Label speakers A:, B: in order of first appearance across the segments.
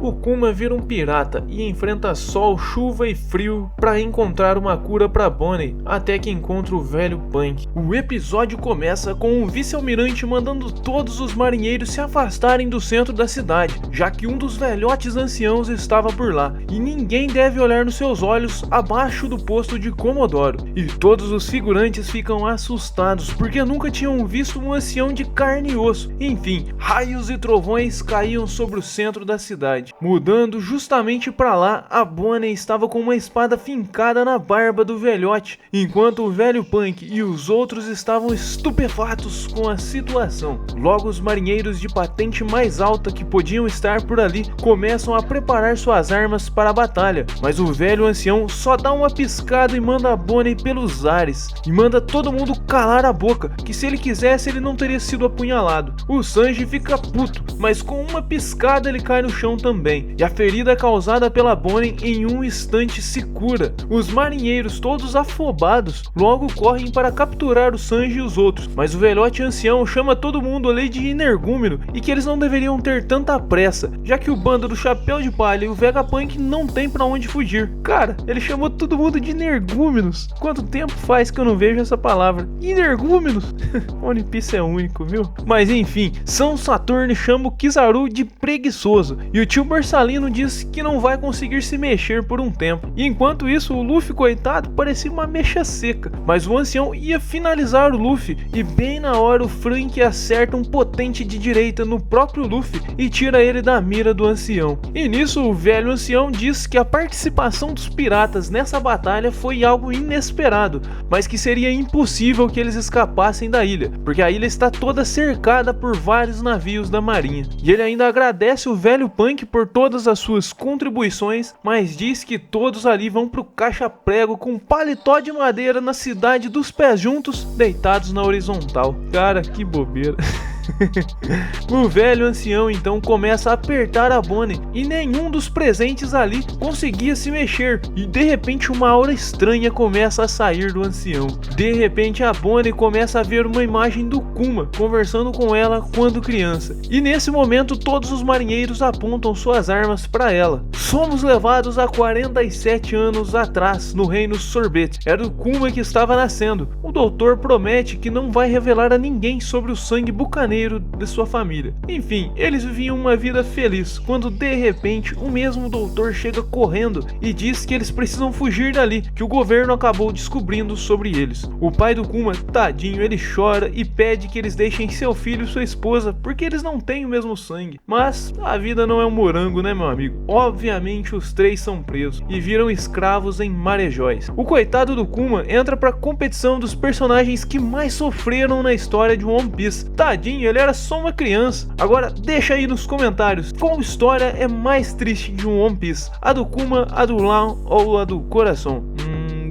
A: o Kuma vira um pirata e enfrenta sol, chuva e frio para encontrar uma cura para Bonnie, até que encontra o velho Punk. O episódio começa com o vice-almirante mandando todos os marinheiros se afastarem do centro da cidade, já que um dos velhotes anciãos estava por lá, e ninguém deve olhar nos seus olhos abaixo do posto de Comodoro. E todos os figurantes ficam assustados, porque nunca tinham visto um ancião de carne e osso. Enfim, raios e trovões caíam sobre o centro da cidade. Mudando justamente para lá, a Bonnie estava com uma espada fincada na barba do velhote, enquanto o velho Punk e os outros estavam estupefatos com a situação. Logo, os marinheiros de patente mais alta que podiam estar por ali começam a preparar suas armas para a batalha, mas o velho ancião só dá uma piscada e manda a Bonnie pelos ares, e manda todo mundo calar a boca, que se ele quisesse ele não teria sido apunhalado. O Sanji fica puto, mas com uma piscada ele cai no chão também, e a ferida causada pela Bonnie em um instante se cura. Os marinheiros, todos afobados, logo correm para capturar o Sanji e os outros, mas o velhote ancião chama todo mundo ali de energúmeno e que eles não deveriam ter tanta pressa, já que o bando do Chapéu de Palha e o Vegapunk não tem pra onde fugir. Cara, ele chamou todo mundo de energúmenos. Quanto tempo faz que eu não vejo essa palavra? Energúmenos? One Piece é único, viu? Mas enfim, São Saturno chama o Kizaru de preguiçoso, e o tio Borsalino diz que não vai conseguir se mexer por um tempo. E enquanto isso, o Luffy, coitado, parecia uma mecha seca, mas o ancião ia finalizar o Luffy, e bem na hora o Frank acerta um potente de direita no próprio Luffy e tira ele da mira do ancião. E nisso o velho ancião diz que a participação dos piratas nessa batalha foi algo inesperado, mas que seria impossível que eles escapassem da ilha, porque a ilha está toda cercada por vários navios da marinha. E ele ainda agradece o velho Punk por todas as suas contribuições, mas diz que todos ali vão pro caixa-prego com paletó de madeira na cidade dos pés juntos, deitados na horizontal. Cara, que bobeira. O velho ancião então começa a apertar a Bonnie e nenhum dos presentes ali conseguia se mexer, e de repente uma aura estranha começa a sair do ancião. De repente a Bonnie começa a ver uma imagem do Kuma conversando com ela quando criança, e nesse momento todos os marinheiros apontam suas armas para ela. Somos levados a 47 anos atrás no reino Sorbet. Era o Kuma que estava nascendo. O doutor promete que não vai revelar a ninguém sobre o sangue bucaneiro de sua família. Enfim, eles viviam uma vida feliz, quando de repente o mesmo doutor chega correndo e diz que eles precisam fugir dali, que o governo acabou descobrindo sobre eles. O pai do Kuma, tadinho, ele chora e pede que eles deixem seu filho e sua esposa, porque eles não têm o mesmo sangue. Mas a vida não é um morango, né, meu amigo? Obviamente os três são presos e viram escravos em Marejóis. O coitado do Kuma entra pra competição dos personagens que mais sofreram na história de One Piece. Tadinho, ele era só uma criança. Agora deixa aí nos comentários qual história é mais triste de um One Piece, a do Kuma, a do Law ou a do Coração?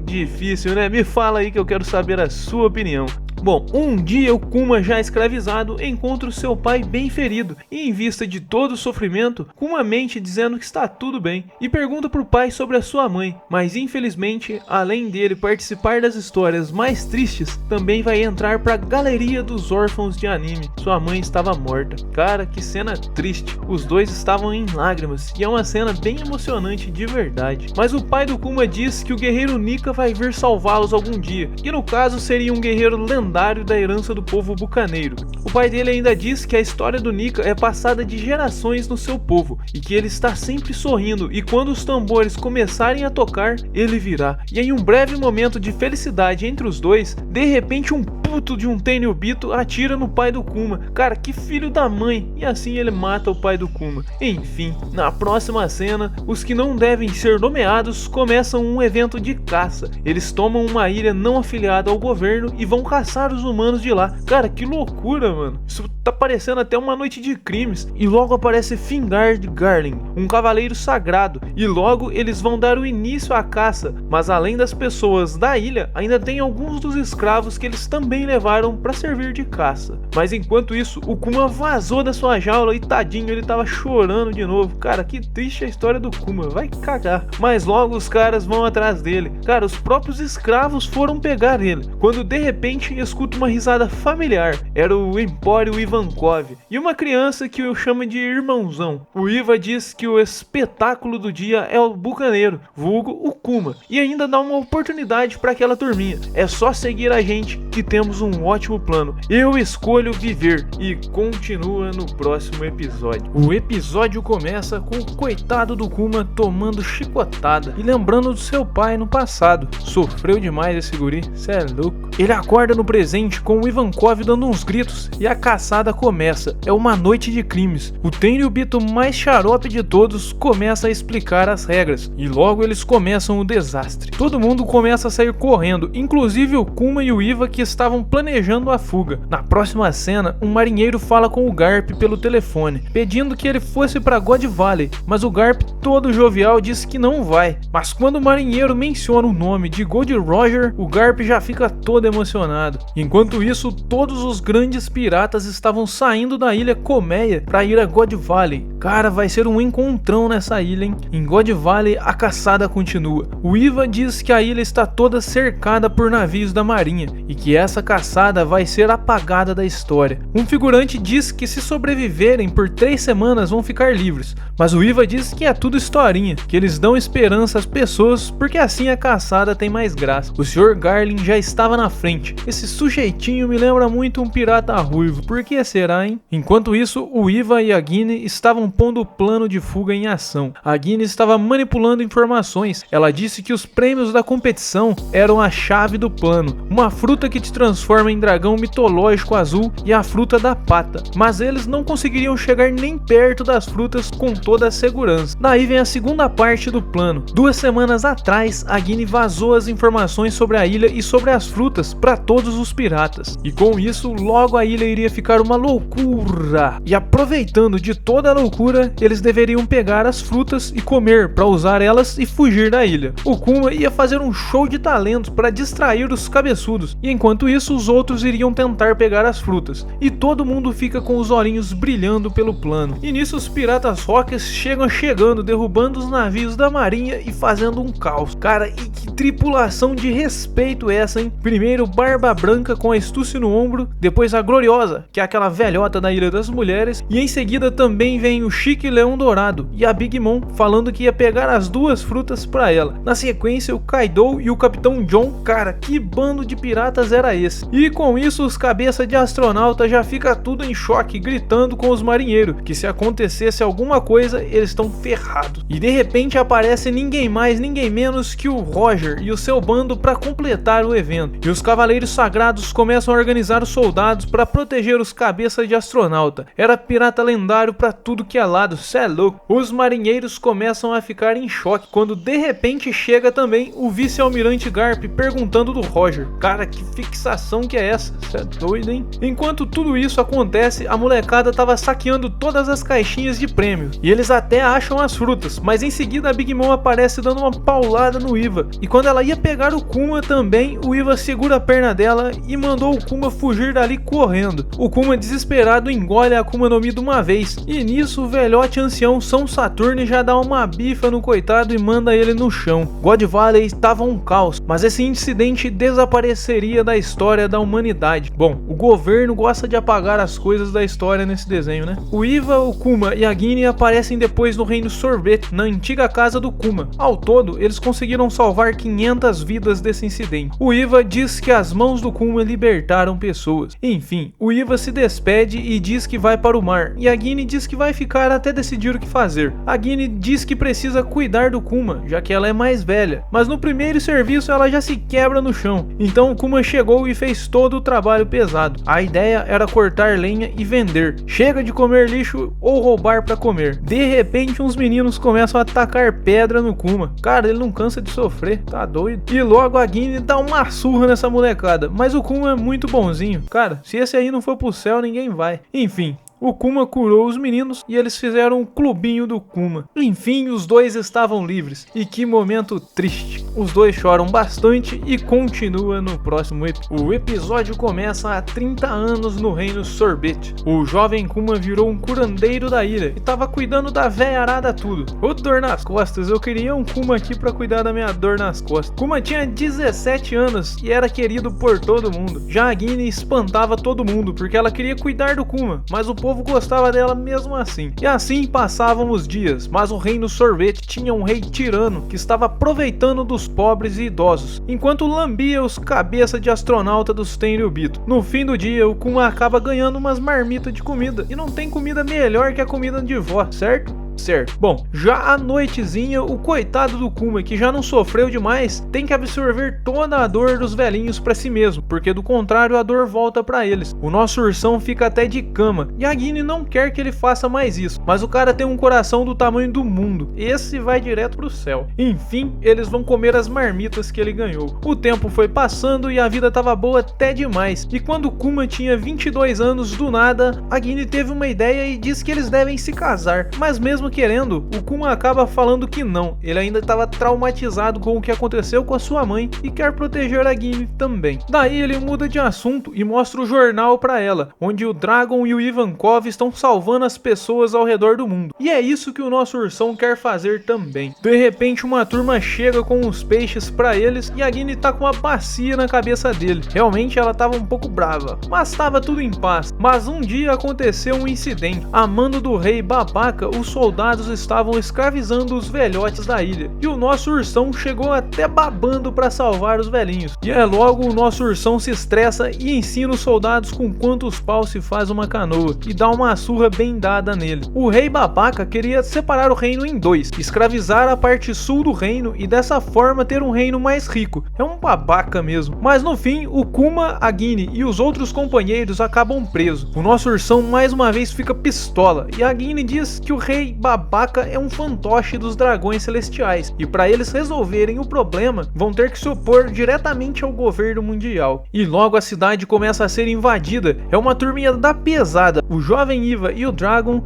A: Difícil, né? Me fala aí que eu quero saber a sua opinião. Bom, um dia o Kuma, já escravizado, encontra o seu pai bem ferido e, em vista de todo o sofrimento, Kuma mente dizendo que está tudo bem e pergunta pro pai sobre a sua mãe, mas infelizmente, além dele participar das histórias mais tristes, também vai entrar pra galeria dos órfãos de anime. Sua mãe estava morta. Cara, que cena triste. Os dois estavam em lágrimas e é uma cena bem emocionante de verdade. Mas o pai do Kuma diz que o guerreiro Nika vai vir salvá-los algum dia, que no caso seria um guerreiro lendário da herança do povo bucaneiro. O pai dele ainda diz que a história do Nika é passada de gerações no seu povo e que ele está sempre sorrindo, e quando os tambores começarem a tocar, ele virá. E em um breve momento de felicidade entre os dois, de repente um puto de um Tenryubito atira no pai do Kuma. Cara, que filho da mãe! E assim ele mata o pai do Kuma. Enfim, na próxima cena, os que não devem ser nomeados começam um evento de caça. Eles tomam uma ilha não afiliada ao governo e vão caçar os humanos de lá. Cara, que loucura, mano. Isso tá parecendo até uma noite de crimes. E logo aparece Fingard Garling, um cavaleiro sagrado, e logo eles vão dar o início à caça. Mas além das pessoas da ilha, ainda tem alguns dos escravos que eles também também levaram para servir de caça. Mas enquanto isso, o Kuma vazou da sua jaula e tadinho, ele tava chorando de novo. Cara, que triste a história do Kuma, vai cagar. Mas logo os caras vão atrás dele. Cara, os próprios escravos foram pegar ele, quando de repente escuta uma risada familiar. Era o Empório Ivankov e uma criança que o chama de irmãozão. O Iva diz que o espetáculo do dia é o bucaneiro, vulgo o Kuma, e ainda dá uma oportunidade para aquela turminha. É só seguir a gente que temos um ótimo plano. Eu escolho viver. E continua no próximo episódio. O episódio começa com o coitado do Kuma tomando chicotada e lembrando do seu pai no passado. Sofreu demais esse guri, cê é louco. Ele acorda no presente com o Ivankov dando uns gritos e a caçada começa. É uma noite de crimes. O Tenryubito mais xarope de todos começa a explicar as regras e logo eles começam o desastre. Todo mundo começa a sair correndo, inclusive o Kuma e o Iva que estavam planejando a fuga. Na próxima cena, um marinheiro fala com o Garp pelo telefone, pedindo que ele fosse para God Valley, mas o Garp, todo jovial, diz que não vai. Mas quando o marinheiro menciona o nome de Gold Roger, o Garp já fica todo emocionado. Enquanto isso, todos os grandes piratas estavam saindo da ilha Colmeia para ir a God Valley. Cara, vai ser um encontrão nessa ilha, hein? Em God Valley, a caçada continua. O Iva diz que a ilha está toda cercada por navios da marinha e que essa caçada vai ser apagada da história. Um figurante diz que se sobreviverem por 3 semanas vão ficar livres, mas o Iva diz que é tudo historinha, que eles dão esperança às pessoas porque assim a caçada tem mais graça. O Sr. Garlin já estava na frente. Esse sujeitinho me lembra muito um pirata ruivo, por que será, hein? Enquanto isso, o Iva e a Guine estavam pondo o plano de fuga em ação. A Guine estava manipulando informações. Ela disse que os prêmios da competição eram a chave do plano, uma fruta que te transforma em dragão mitológico azul e a fruta da pata, mas eles não conseguiriam chegar nem perto das frutas com toda a segurança. Daí vem a segunda parte do plano. 2 semanas atrás, a Guine vazou as informações sobre a ilha e sobre as frutas para todos os piratas, e com isso logo a ilha iria ficar uma loucura, e aproveitando de toda a loucura, eles deveriam pegar as frutas e comer para usar elas e fugir da ilha. O Kuma ia fazer um show de talentos para distrair os cabeçudos, e enquanto isso os outros iriam tentar pegar as frutas, e todo mundo fica com os olhinhos brilhando pelo plano. E nisso os piratas rockers chegando, derrubando os navios da marinha e fazendo um caos. Cara, e que tripulação de respeito essa, hein? Primeiro Barba Branca com a Stussy no ombro, depois a Gloriosa, que é aquela velhota da Ilha das Mulheres, e em seguida também vem o Chique Leão Dourado e a Big Mom falando que ia pegar as 2 frutas pra ela. Na sequência o Kaido e o Capitão John. Cara, que bando de piratas era esse? E com isso os cabeça de astronauta já fica tudo em choque, gritando com os marinheiros que se acontecesse alguma coisa eles estão ferrados. E de repente aparece ninguém mais, ninguém menos que o Roger e o seu bando para completar o evento. E os Cavaleiros Sagrados começam a organizar os soldados para proteger os cabeças de astronauta. Era pirata lendário para tudo que é lado, cê é louco. Os marinheiros começam a ficar em choque quando de repente chega também o vice-almirante Garp perguntando do Roger. Cara, que fixação que é essa? Cê é doido, hein? Enquanto tudo isso acontece, a molecada tava saqueando todas as caixinhas de prêmios e eles até acham as frutas, mas em seguida a Big Mom aparece dando uma paulada no Iva, e quando ela ia pegar o Kuma também, o Iva segura a perna dela e mandou o Kuma fugir dali correndo. O Kuma desesperado engole a Akuma no Mi de uma vez, e nisso o velhote ancião São Saturno já dá uma bifa no coitado e manda ele no chão. God Valley estava um caos, mas esse incidente desapareceria da história da humanidade. Bom, o governo gosta de apagar as coisas da história nesse desenho, né? O Iva, o Kuma e a Guine aparecem depois no Reino Sorvete, na antiga casa do Kuma. Ao todo, eles conseguiram salvar 500 vidas desse incidente. O Iva diz que as mãos do Kuma libertaram pessoas. Enfim, o Iva se despede e diz que vai para o mar, e a Guine diz que vai ficar até decidir o que fazer. A Guine diz que precisa cuidar do Kuma, já que ela é mais velha, mas no primeiro serviço ela já se quebra no chão. Então o Kuma chegou e fez todo o trabalho pesado. A ideia era cortar lenha e vender. Chega de comer lixo ou roubar para comer. De repente uns meninos começam a atacar pedra no Kuma. Cara, ele não cansa de sofrer, tá doido? E logo a Guine dá uma surra nessa molecada, mas o Kuma é muito bonzinho. Cara, se esse aí não for pro céu, ninguém vai. Enfim, O Kuma curou os meninos e eles fizeram um clubinho do Kuma. Enfim, os dois estavam livres. E que momento triste. Os dois choram bastante e continua no próximo episódio. O episódio começa há 30 anos no reino Sorbet. O jovem Kuma virou um curandeiro da ilha e tava cuidando da véia arada tudo. Ô dor nas costas, eu queria um Kuma aqui pra cuidar da minha dor nas costas. Kuma tinha 17 anos e era querido por todo mundo. Já a Guine espantava todo mundo porque ela queria cuidar do Kuma, mas o povo gostava dela mesmo assim. E assim passavam os dias, mas o reino Sorbet tinha um rei tirano que estava aproveitando dos pobres e idosos, enquanto lambia os cabeça de astronauta dos Tenryubito. No fim do dia, o Kuma acaba ganhando umas marmitas de comida, e não tem comida melhor que a comida de vó, certo? Certo. Bom, já à noitezinha, o coitado do Kuma, que já não sofreu demais, tem que absorver toda a dor dos velhinhos pra si mesmo, porque do contrário a dor volta pra eles. O nosso ursão fica até de cama, e a Guine não quer que ele faça mais isso, mas o cara tem um coração do tamanho do mundo, esse vai direto pro céu. Enfim, eles vão comer as marmitas que ele ganhou. O tempo foi passando e a vida tava boa até demais, e quando o Kuma tinha 22 anos, do nada, a Guine teve uma ideia e disse que eles devem se casar, mas mesmo querendo, o Kuma acaba falando que não, ele ainda estava traumatizado com o que aconteceu com a sua mãe e quer proteger a Guine também. Daí ele muda de assunto e mostra o jornal para ela, onde o Dragon e o Ivankov estão salvando as pessoas ao redor do mundo. E é isso que o nosso ursão quer fazer também. De repente uma turma chega com uns peixes para eles e a Guine tá com uma bacia na cabeça dele. Realmente ela tava um pouco brava, mas estava tudo em paz. Mas um dia aconteceu um incidente. A mando do rei babaca, os soldados estavam escravizando os velhotes da ilha, e o nosso ursão chegou até babando para salvar os velhinhos. E é logo o nosso ursão se estressa e ensina os soldados com quantos paus se faz uma canoa, e dá uma surra bem dada nele. O rei babaca queria separar o reino em dois, escravizar a parte sul do reino e dessa forma ter um reino mais rico. É um babaca mesmo. Mas no fim, o Kuma, a Guine e os outros companheiros acabam presos. O nosso ursão mais uma vez fica pistola, e a Guine diz que o rei babaca é um fantoche dos dragões celestiais, e para eles resolverem o problema, vão ter que se opor diretamente ao governo mundial. E logo a cidade começa a ser invadida, é uma turminha da pesada. O jovem Iva e o Dragon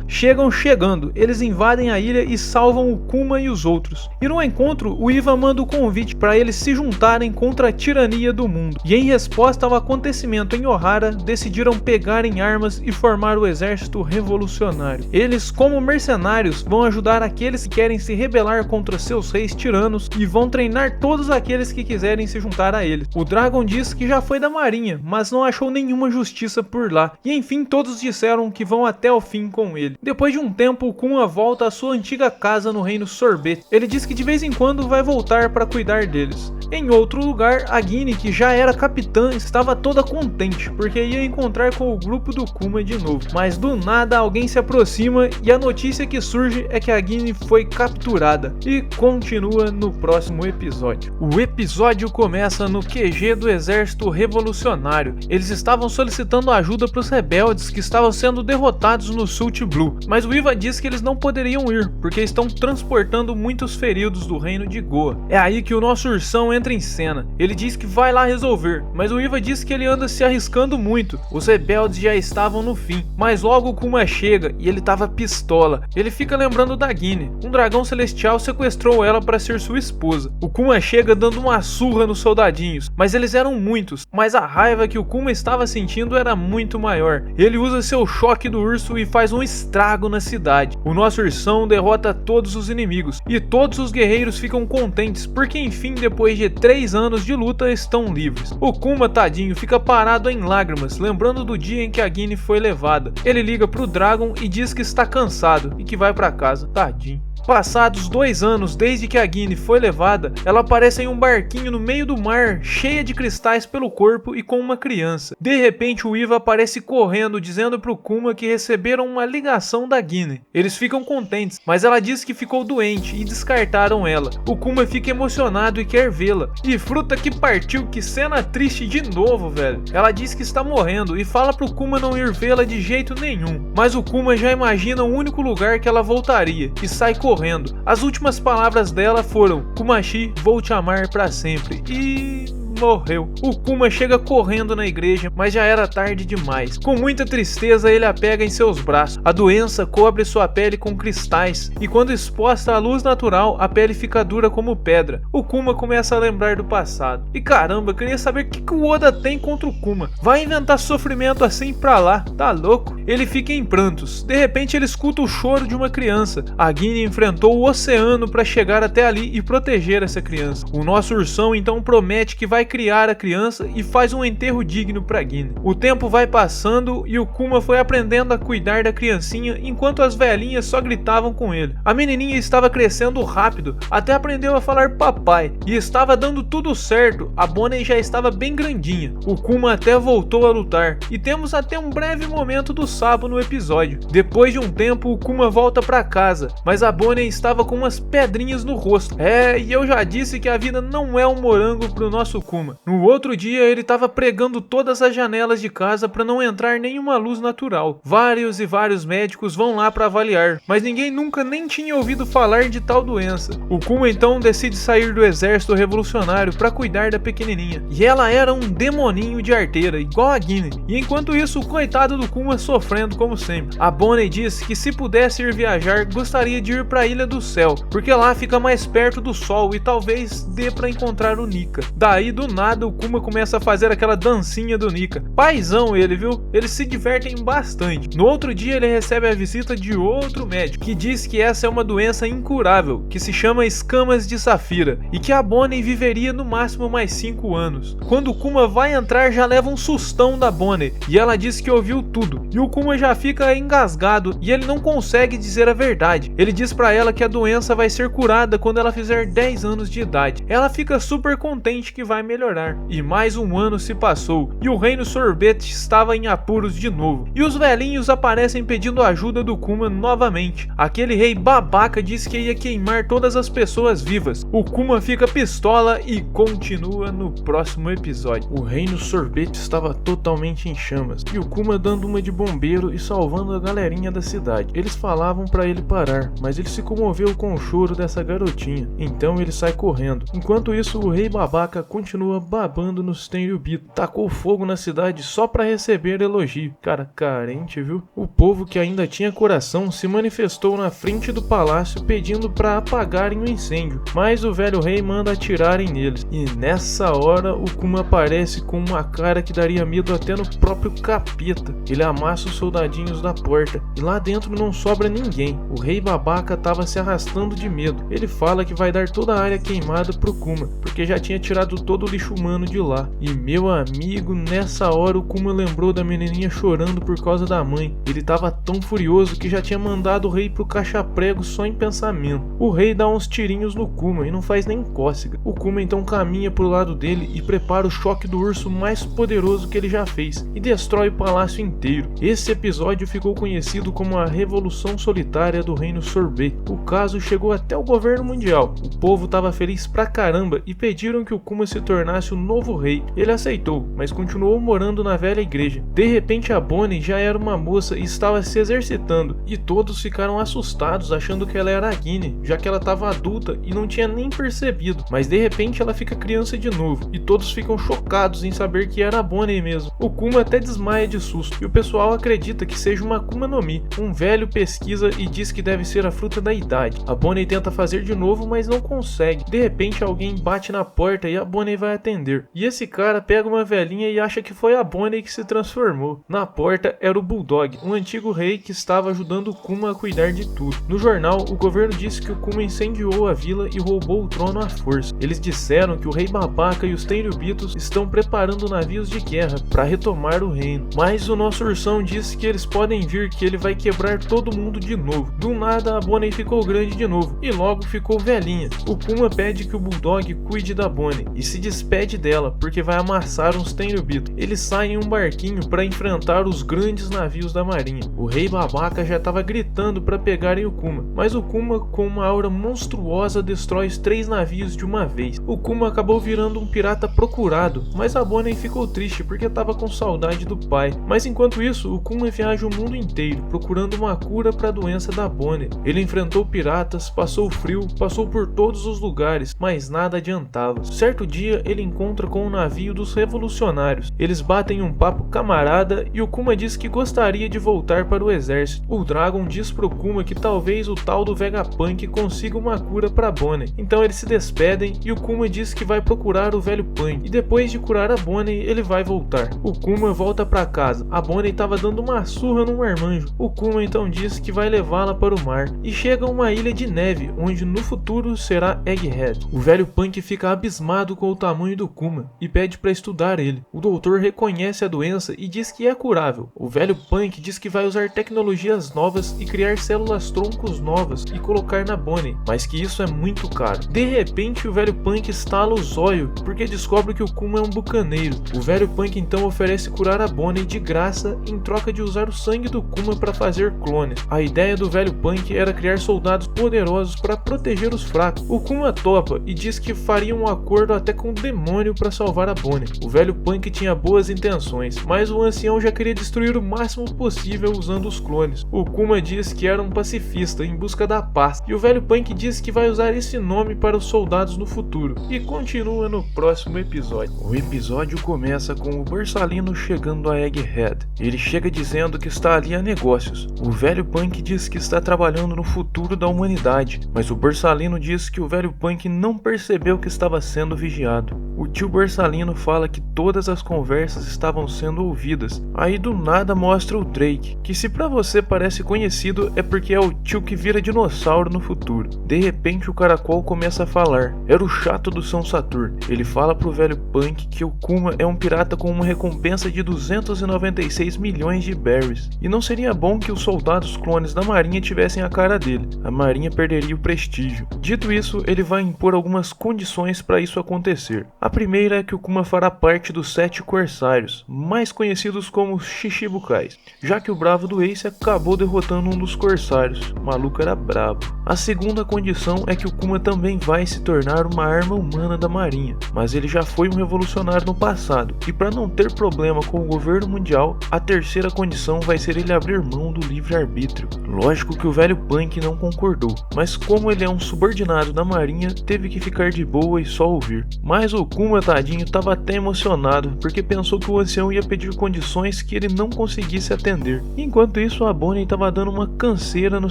A: chegando, eles invadem a ilha e salvam o Kuma e os outros. E no encontro, o Iva manda o convite para eles se juntarem contra a tirania do mundo. E em resposta ao acontecimento em Ohara, decidiram pegar em armas e formar o exército revolucionário. Eles, como mercenários, vão ajudar aqueles que querem se rebelar contra seus reis tiranos e vão treinar todos aqueles que quiserem se juntar a eles. O Dragon diz que já foi da marinha, mas não achou nenhuma justiça por lá, e enfim todos disseram que vão até o fim com ele. Depois de um tempo, o Kuma volta à sua antiga casa no reino Sorbet. Ele diz que de vez em quando vai voltar para cuidar deles. Em outro lugar, a Guine, que já era capitã, estava toda contente, porque ia encontrar com o grupo do Kuma de novo. Mas do nada alguém se aproxima e a notícia que surge é que a Guine foi capturada. E continua no próximo episódio. O episódio começa no QG do Exército Revolucionário. Eles estavam solicitando ajuda para os rebeldes que estavam sendo derrotados no Sult Blue, mas o Iva diz que eles não poderiam ir, porque estão transportando muitos feridos do reino de Goa. É aí que o nosso ursão entra em cena. Ele diz que vai lá resolver, mas o Iva diz que ele anda se arriscando muito. Os rebeldes já estavam no fim, mas logo o Kuma chega e ele tava pistola. Ele fica lembrando da Guine. Um dragão celestial sequestrou ela para ser sua esposa. O Kuma chega dando uma surra nos soldadinhos, mas eles eram muitos, mas a raiva que o Kuma estava sentindo era muito maior. Ele usa seu choque do urso e faz um estrago na cidade. O nosso ursão derrota todos os inimigos e todos os guerreiros ficam contentes porque enfim, depois de 3 anos de luta, estão livres. O Kuma, tadinho, fica parado em lágrimas, lembrando do dia em que a Guine foi levada. Ele liga pro Dragon e diz que está cansado e que vai para casa. Tadinho. Passados 2 anos desde que a Guine foi levada, ela aparece em um barquinho no meio do mar, cheia de cristais pelo corpo e com uma criança. De repente o Iva aparece correndo, dizendo pro Kuma que receberam uma ligação da Guine. Eles ficam contentes, mas ela diz que ficou doente e descartaram ela. O Kuma fica emocionado e quer vê-la. E fruta que partiu, que cena triste de novo, velho. Ela diz que está morrendo e fala pro Kuma não ir vê-la de jeito nenhum. Mas o Kuma já imagina o único lugar que ela voltaria e sai correndo. As últimas palavras dela foram: Kumashi, vou te amar pra sempre. E morreu. O Kuma chega correndo na igreja, mas já era tarde demais. Com muita tristeza, ele a pega em seus braços. A doença cobre sua pele com cristais, e quando exposta à luz natural, a pele fica dura como pedra. O Kuma começa a lembrar do passado. E caramba, eu queria saber o que o Oda tem contra o Kuma. Vai inventar sofrimento assim pra lá, tá louco? Ele fica em prantos. De repente ele escuta o choro de uma criança. A Guine enfrentou o oceano para chegar até ali e proteger essa criança. O nosso ursão então promete que vai criar a criança e faz um enterro digno pra Guine. O tempo vai passando e o Kuma foi aprendendo a cuidar da criancinha enquanto as velhinhas só gritavam com ele. A menininha estava crescendo rápido, até aprendeu a falar papai e estava dando tudo certo. A Bonnie já estava bem grandinha. O Kuma até voltou a lutar e temos até um breve momento do Sabo no episódio. Depois de um tempo, o Kuma volta pra casa, mas a Bonnie estava com umas pedrinhas no rosto. E eu já disse que a vida não é um morango pro nosso Kuma. No outro dia, ele estava pregando todas as janelas de casa para não entrar nenhuma luz natural. Vários e vários médicos vão lá para avaliar, mas ninguém nunca nem tinha ouvido falar de tal doença. O Kuma então decide sair do exército revolucionário para cuidar da pequenininha. E ela era um demoninho de arteira, igual a Guine. E enquanto isso, o coitado do Kuma sofrendo como sempre. A Bonnie disse que se pudesse ir viajar, gostaria de ir para a Ilha do Céu, porque lá fica mais perto do sol e talvez dê para encontrar o Nika. Daí do nada o Kuma começa a fazer aquela dancinha do Nika. Paizão ele, viu? Eles se divertem bastante. No outro dia ele recebe a visita de outro médico, que diz que essa é uma doença incurável, que se chama escamas de safira, e que a Bonnie viveria no máximo mais 5 anos. Quando o Kuma vai entrar, já leva um sustão da Bonnie, e ela diz que ouviu tudo. E o Kuma já fica engasgado, e ele não consegue dizer a verdade. Ele diz pra ela que a doença vai ser curada quando ela fizer 10 anos de idade. Ela fica super contente que vai melhorar. E mais um ano se passou, e o Reino Sorbete estava em apuros de novo. E os velhinhos aparecem pedindo ajuda do Kuma novamente. Aquele rei babaca disse que ia queimar todas as pessoas vivas. O Kuma fica pistola e continua no próximo episódio. O Reino Sorbete estava totalmente em chamas, e o Kuma dando uma de bombeiro e salvando a galerinha da cidade. Eles falavam pra ele parar, mas ele se comoveu com o choro dessa garotinha, então ele sai correndo. Enquanto isso, o rei babaca continua babando nos Tenryubito. Tacou fogo na cidade só pra receber elogio. Cara, carente, viu? O povo que ainda tinha coração se manifestou na frente do palácio pedindo pra apagarem o incêndio, mas o velho rei manda atirarem neles. E nessa hora, o Kuma aparece com uma cara que daria medo até no próprio capeta. Ele amassa os soldadinhos da porta, e lá dentro não sobra ninguém. O rei babaca tava se arrastando de medo. Ele fala que vai dar toda a área queimada pro Kuma, porque já tinha tirado todo o lixo humano de lá. E meu amigo, nessa hora o Kuma lembrou da menininha chorando por causa da mãe. Ele tava tão furioso que já tinha mandado o rei pro caixa-prego só em pensamento. O rei dá uns tirinhos no Kuma e não faz nem cócega. O Kuma então caminha pro lado dele e prepara o choque do urso mais poderoso que ele já fez, e destrói o palácio inteiro. Esse episódio ficou conhecido como a Revolução Solitária do Reino Sorbet. O caso chegou até o governo mundial. O povo tava feliz pra caramba e pediram que o Kuma se tornasse o novo rei. Ele aceitou, mas continuou morando na velha igreja. De repente a Bonnie já era uma moça e estava se exercitando, e todos ficaram assustados achando que ela era a Guine, já que ela estava adulta e não tinha nem percebido. Mas de repente ela fica criança de novo, e todos ficam chocados em saber que era a Bonnie mesmo. O Kuma até desmaia de susto, e o pessoal acredita que seja uma Akuma no Mi. Um velho pesquisa e diz que deve ser a fruta da idade. A Bonnie tenta fazer de novo, mas não consegue. De repente alguém bate na porta e a Bonnie vai atender. E esse cara pega uma velhinha e acha que foi a Bonnie que se transformou. Na porta era o Bulldog, um antigo rei que estava ajudando o Kuma a cuidar de tudo. No jornal, o governo disse que o Kuma incendiou a vila e roubou o trono à força. Eles disseram que o rei babaca e os Tenryubitos estão preparando navios de guerra para retomar o reino. Mas o nosso ursão disse que eles podem vir, que ele vai quebrar todo mundo de novo. Do nada a Bonnie ficou grande de novo e logo ficou velhinha. O Kuma pede que o Bulldog cuide da Bonnie e se despede dela porque vai amassar uns Tenryubito. Eles saem em um barquinho para enfrentar os grandes navios da marinha. O rei babaca já estava gritando para pegarem o Kuma, mas o Kuma, com uma aura monstruosa, destrói os 3 navios de uma vez. O Kuma acabou virando um pirata procurado, mas a Bonnie ficou triste porque estava com saudade do pai. Mas enquanto isso, o Kuma viaja o mundo inteiro procurando uma cura para a doença da Bonnie. Ele enfrentou piratas, passou frio, passou por todos os lugares, mas nada adiantava. Certo dia ele encontra com um navio dos revolucionários. Eles batem um papo camarada e o Kuma diz que gostaria de voltar para o exército. O Dragon diz pro Kuma que talvez o tal do Vegapunk consiga uma cura para Bonnie. Então eles se despedem e o Kuma diz que vai procurar o velho Punk. E depois de curar a Bonnie, ele vai voltar. O Kuma volta para casa. A Bonnie estava dando uma surra num marmanjo. O Kuma então diz que vai levá-la para o mar. E chega a uma ilha de neve, onde no futuro será Egghead. O velho Punk fica abismado com o tamanho do Kuma e pede para estudar ele. O doutor reconhece a doença e diz que é curável. O velho Punk diz que vai usar tecnologias novas e criar células troncos novas e colocar na Bonnie, mas que isso é muito caro. De repente o velho Punk estala o zóio porque descobre que o Kuma é um bucaneiro. O velho Punk então oferece curar a Bonnie de graça em troca de usar o sangue do Kuma para fazer clones. A ideia do velho Punk era criar soldados poderosos para proteger os fracos. O Kuma topa e diz que faria um acordo até com o demônio para salvar a Bonnie. O velho Punk tinha boas intenções, mas o ancião já queria destruir o máximo possível usando os clones. O Kuma diz que era um pacifista em busca da paz, e o velho Punk diz que vai usar esse nome para os soldados no futuro. E continua no próximo episódio. O episódio começa com o Borsalino chegando a Egghead. Ele chega dizendo que está ali a negócios. O velho Punk diz que está trabalhando no futuro da humanidade, mas o Borsalino diz que o velho Punk não percebeu que estava sendo vigiado. O tio Borsalino fala que todas as conversas estavam sendo ouvidas. Aí do nada mostra o Drake, que se pra você parece conhecido é porque é o tio que vira dinossauro no futuro. De repente o caracol começa a falar. Era o chato do São Saturno. Ele fala pro velho Punk que o Kuma é um pirata com uma recompensa de 296 milhões de berries. E não seria bom que os soldados clones da marinha tivessem a cara dele. A marinha perderia o prestígio. Dito isso, ele vai impor algumas condições para isso acontecer. A primeira é que o Kuma fará parte dos 7 corsários, mais conhecidos como Shichibukais, já que o bravo do Ace acabou derrotando um dos corsários. O maluco era brabo. A segunda condição é que o Kuma também vai se tornar uma arma humana da marinha, mas ele já foi um revolucionário no passado, e para não ter problema com o governo mundial, a terceira condição vai ser ele abrir mão do livre-arbítrio. Lógico que o velho Punk não concordou, mas como ele é um subordinado da marinha, teve que ficar de boa e só ouvir. Mas o Kuma, tadinho, estava até emocionado, porque pensou que o ancião ia pedir condições que ele não conseguisse atender. Enquanto isso, a Bonnie estava dando uma canseira no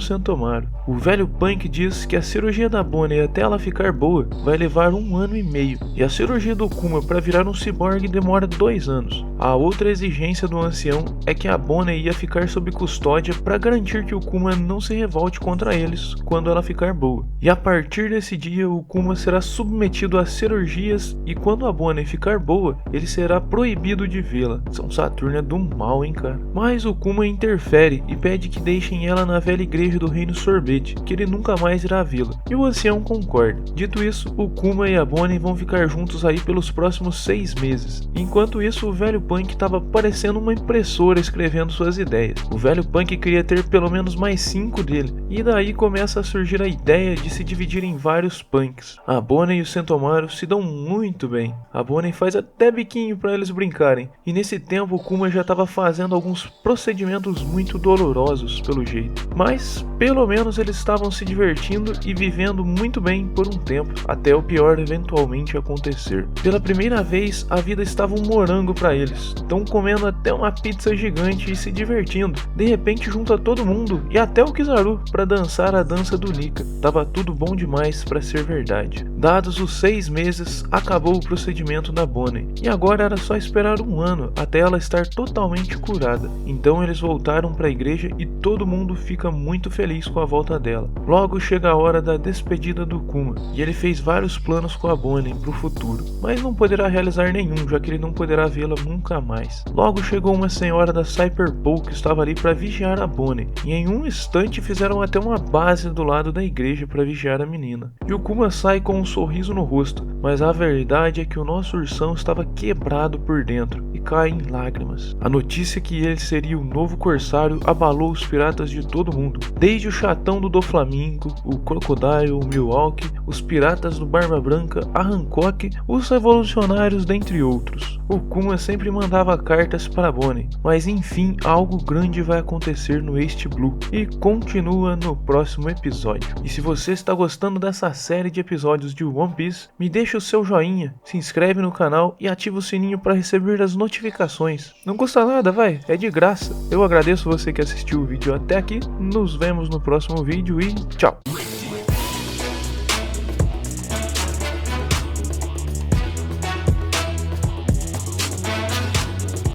A: Sentomaru. O velho Punk diz que a cirurgia da Bonnie até ela ficar boa vai levar 1 ano e meio, e a cirurgia do Kuma para virar um ciborgue demora 2 anos. A outra exigência do ancião é que a Bonnie ia ficar sob custódia para garantir que o Kuma não se revolte contra eles quando ela ficar boa. E a partir desse dia, o Kuma será submetido a cirurgias e quando a Bonnie ficar boa, ele será proibido de vê-la. São Saturno é do mal, hein, cara. Mas o Kuma interfere e pede que deixem ela na velha igreja do Reino Sorvete, que ele nunca mais irá vê-la. E o ancião concorda. Dito isso, o Kuma e a Bonnie vão ficar juntos aí pelos próximos 6 meses. Enquanto isso, o velho Punk estava parecendo uma impressora escrevendo suas ideias. O velho Punk queria ter pelo menos mais 5 dele, e daí começa a surgir a ideia de se dividir em vários punks. A Bonnie e o Sentomaru se dão muito bem. A Bonnie faz até biquinho para eles brincarem, e nesse tempo o Kuma já estava fazendo alguns procedimentos muito dolorosos pelo jeito. Mas pelo menos eles estavam se divertindo e vivendo muito bem por um tempo, até o pior eventualmente acontecer. Pela primeira vez a vida estava um morango para eles, estão comendo até uma pizza gigante e se divertindo. De repente junta todo mundo e até o Kizaru para dançar a dança do Nika. Tava tudo bom demais para ser verdade. Dados os 6 meses, acabou o procedimento da Bonnie, e agora era só esperar 1 ano até ela estar totalmente curada. Então eles voltaram para a igreja e todo mundo fica muito feliz com a volta dela. Logo chega a hora da despedida do Kuma, e ele fez vários planos com a Bonnie pro futuro, mas não poderá realizar nenhum, já que ele não poderá vê-la nunca mais. Logo chegou uma senhora da Cyberpole que estava ali para vigiar a Bonnie, e em um instante fizeram até uma base do lado da igreja para vigiar a menina. E o Kuma sai com um sorriso no rosto, mas a verdade é que o nosso ursão estava quebrado por dentro, e cai em lágrimas. A notícia que ele seria o novo corsário abalou os piratas de todo mundo, desde o chatão do Doflamingo, o Crocodile, o Mihawk, os piratas do Barba Branca, a Hancock, os revolucionários, dentre outros. O Kuma sempre mandava cartas para Bonnie, mas enfim algo grande vai acontecer no East Blue e continua no próximo episódio. E se você está gostando dessa série de episódios de One Piece, me deixa o seu joinha, se inscreve no canal e ativa o sininho para receber as notificações. Não custa nada, vai, é de graça. Eu agradeço você que assistiu o vídeo até aqui, nos vemos no próximo vídeo e tchau!